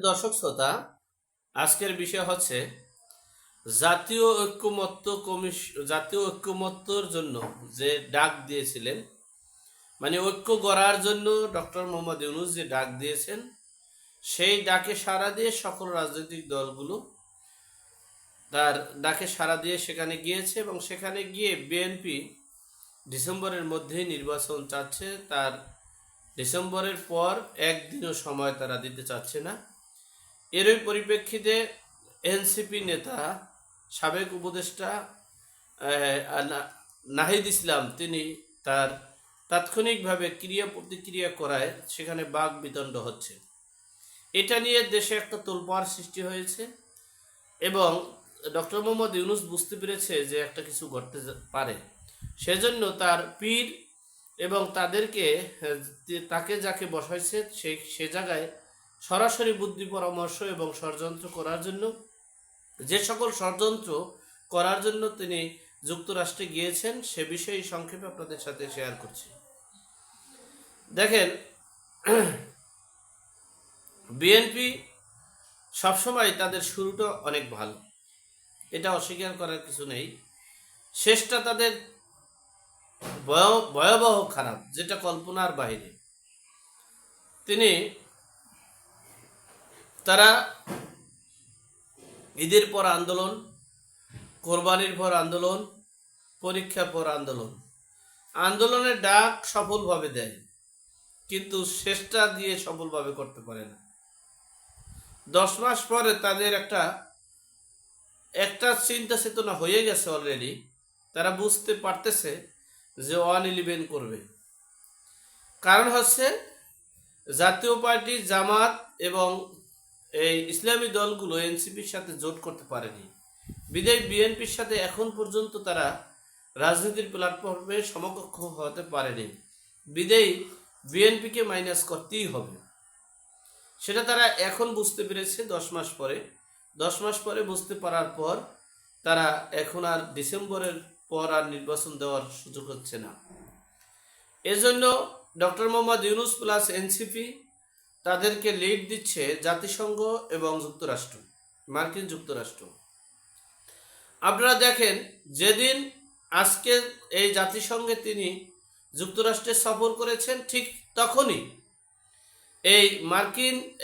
দর্শক শ্রোতা, আজকের বিষয় হচ্ছে জাতীয় ঐক্যমত্যর জন্য যে ডাক দিয়েছিলেন, মানে ঐক্য গড়ার জন্য ডক্টর মোহাম্মদ ইউনূস যে ডাক দিয়েছেন, সেই ডাকে সাড়া দিয়ে সকল রাজনৈতিক দলগুলো তার ডাকে সাড়া দিয়ে সেখানে গিয়েছে এবং সেখানে গিয়ে বিএনপি ডিসেম্বরের মধ্যেই নির্বাচন চাচ্ছে। তার ডিসেম্বরের পর একদিনও সময় তারা দিতে চাচ্ছে না। এরই পরিপ্রেক্ষিতে এনসিপি নেতা, সাবেক উপদেষ্টা নাহিদ ইসলাম, তিনি তার তাৎক্ষণিকভাবে ক্রিয়া প্রতিক্রিয়া করায় সেখানে বাক বিতণ্ড হচ্ছে। এটা নিয়ে দেশে একটা তোলপাড় সৃষ্টি হয়েছে এবং ডক্টর মোহাম্মদ ইউনূস বুঝতে পেরেছে যে একটা কিছু ঘটতে পারে। সেজন্য তার পীর এবং তাকে যাকে বসাইছে সে জায়গায় সরাসরি বুদ্ধি পরামর্শ এবং ষড়যন্ত্র করার জন্য, যে সকল ষড়যন্ত্র করার জন্য তিনি যুক্তরাষ্ট্রে গিয়েছেন, সে বিষয়ে সংক্ষেপে আপনাদের সাথে শেয়ার করছি। দেখেন, বিএনপি সবসময় তাদের শুরুটা অনেক ভালো, এটা অস্বীকার করার কিছু নেই। শেষটা তাদের ভয়াবহ খারাপ, যেটা কল্পনার বাইরে। তারা ঈদের পর আন্দোলন, কোরবানির পর আন্দোলন, পরীক্ষার পর আন্দোলনের ডাক সফলভাবে দেয়, কিন্তু শেষটা দিয়ে সফলভাবে করতে পারে না। 10 মাস পরে তাদের একটা চিন্তা চেতনা হয়ে গেছে অলরেডি। তারা বুঝতে পারতেছে যে 1-11 করবে। কারণ হচ্ছে জাতীয় পার্টি, জামাত এবং এই ইসলামী দলগুলো এনসিপির সাথে জোট করতে পারেনি, বিদায় বিএনপির সাথে এখন পর্যন্ত তারা রাজনীতির প্ল্যাটফর্মে সমকক্ষ হতে পারেনি, বিদায় বিএনপিকে মাইনাস করতেই হবে। সেটা তারা এখন বুঝতে পেরেছে 10 মাস পরে বুঝতে পারার পর তারা এখন আর ডিসেম্বরের পর আর নির্বাচন দেওয়ার সুযোগ হচ্ছে না। এজন্য doctor Mohammad Yunus plus NCP তাদেরকে লিড দিচ্ছে জাতিসংঘ এবং মার্কিন যুক্তরাষ্ট্র। আপনারা দেখেন, যেদিন আজকে এই জাতিসংঘে তিনি যুক্তরাষ্ট্রে সফর করেছেন, ঠিক তখনই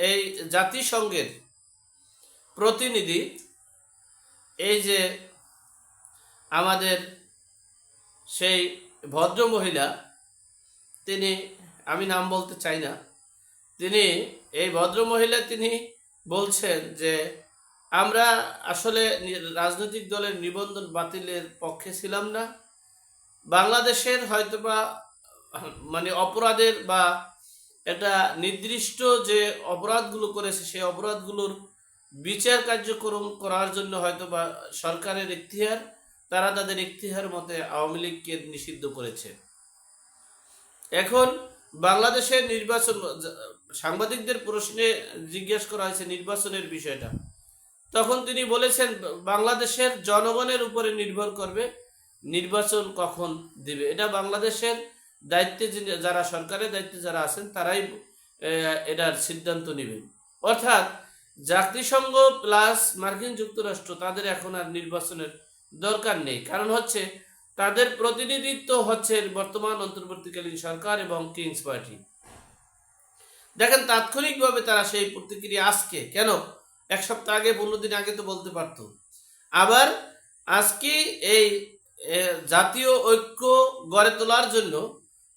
এই জাতিসংঘের প্রতিনিধি, এই যে আমাদের সেই ভদ্র মহিলা, আমি নাম বলতে চাই না, এই ভদ্র মহিলা তিনি বলছেন যে আমরা আসলে রাজনৈতিক দলের নিবন্ধন বাতিলের পক্ষে ছিলাম না। বাংলাদেশের হয়তোবা মানে অপরাধের বা একটা নির্দিষ্ট যে অপরাধগুলো করেছে সেই অপরাধগুলোর বিচার কার্যক্রম করার জন্য হয়তোবা সরকারের ইখতিয়ার, তারা তাদের ইখতিয়ার মতে আওয়ামী লীগকে নিষিদ্ধ করেছে। এখন বাংলাদেশের নির্বাচন, সাংবাদিকদের প্রশ্নে জিজ্ঞেস করা হয়েছে নির্বাচনের বিষয়টা, তখন তিনি বলেছেন বাংলাদেশের জনগণের উপরে নির্ভর করবে নির্বাচন কখন দিবে। এটা বাংলাদেশের দায়িত্বে যারা সরকারের দায়িত্বে যারা আছেন তারাই এটার সিদ্ধান্ত নেবেন। অর্থাৎ জাতিসংঘ প্লাস মার্কিন যুক্তরাষ্ট্র তাদের এখন আর নির্বাচনের দরকার নেই। কারণ হচ্ছে তাদের প্রতিনিধিত্ব হচ্ছে বর্তমান অন্তর্বর্তীকালীন সরকার এবং কিংস পার্টি। দেখেন, তাৎক্ষণিকভাবে তারা সেই প্রতিক্রিয়া আজকে কেন, 1 সপ্তাহ আগে, 15 দিন আগে তো বলতে পারতো। আবার আজকে এই জাতীয় ঐক্য গড়ে তোলার জন্য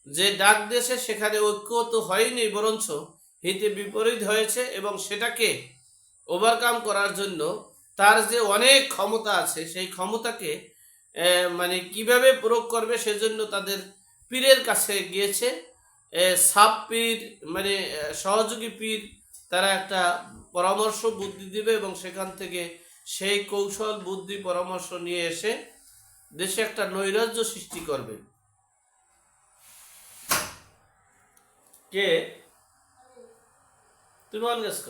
যে ডাক দিয়েছে, সেখানে ঐক্য তো হয়নি, বরঞ্চ হিতে বিপরীত হয়েছে। এবং সেটাকে ওভারকাম করার জন্য তার যে অনেক ক্ষমতা আছে, সেই ক্ষমতাকে মানে কিভাবে প্রয়োগ করবে সেজন্য তাদের পীরের কাছে গিয়েছে। সাব পীর, মানে সহযোগী পীর, তারা একটা পরামর্শ বুদ্ধি দিবে এবং সেখান থেকে সেই কৌশল বুদ্ধি পরামর্শ নিয়ে এসে দেশে একটা নৈরাজ্য সৃষ্টি করবে। কে তুমি অন গেছ?